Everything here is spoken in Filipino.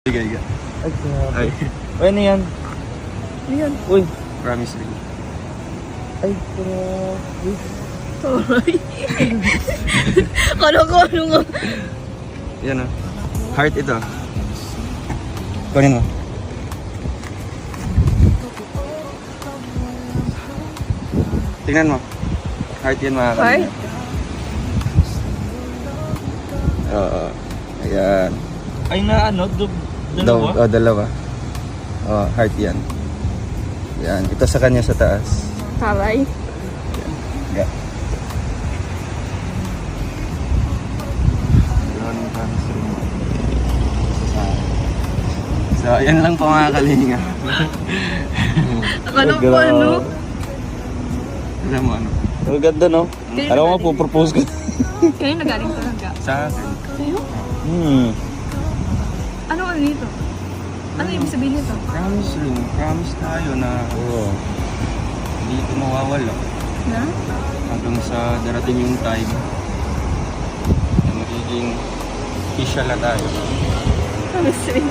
Higa. Ay, grabe. Ay, Ay, ano yan? Ano yan? Uy. promise ring. Ay, grabe. Alright. Kala ko ano nga. Yan o. Heart ito. Kunin mo. Tingnan mo. Heart yan mga Heart? kanina. Oo. Ayan. Ay, na ano? Dalawa? Dalawa. Oh, heart yan. Yan. Ito sa kanya sa taas. Taray. Yeah. So, ayan lang po mga kalinga. Akala ko ano. Alam mo ano? Ang ganda, no? Alam mo, pupropose ko. Kayo nagaling talaga. Sa akin. Kayo? Ano dito? Ano ibig sabihin nito? Promise ring. Promise tayo na Oo. hindi ito mawawala. Na? Hanggang sa darating yung time na magiging official na tayo. Promise ring.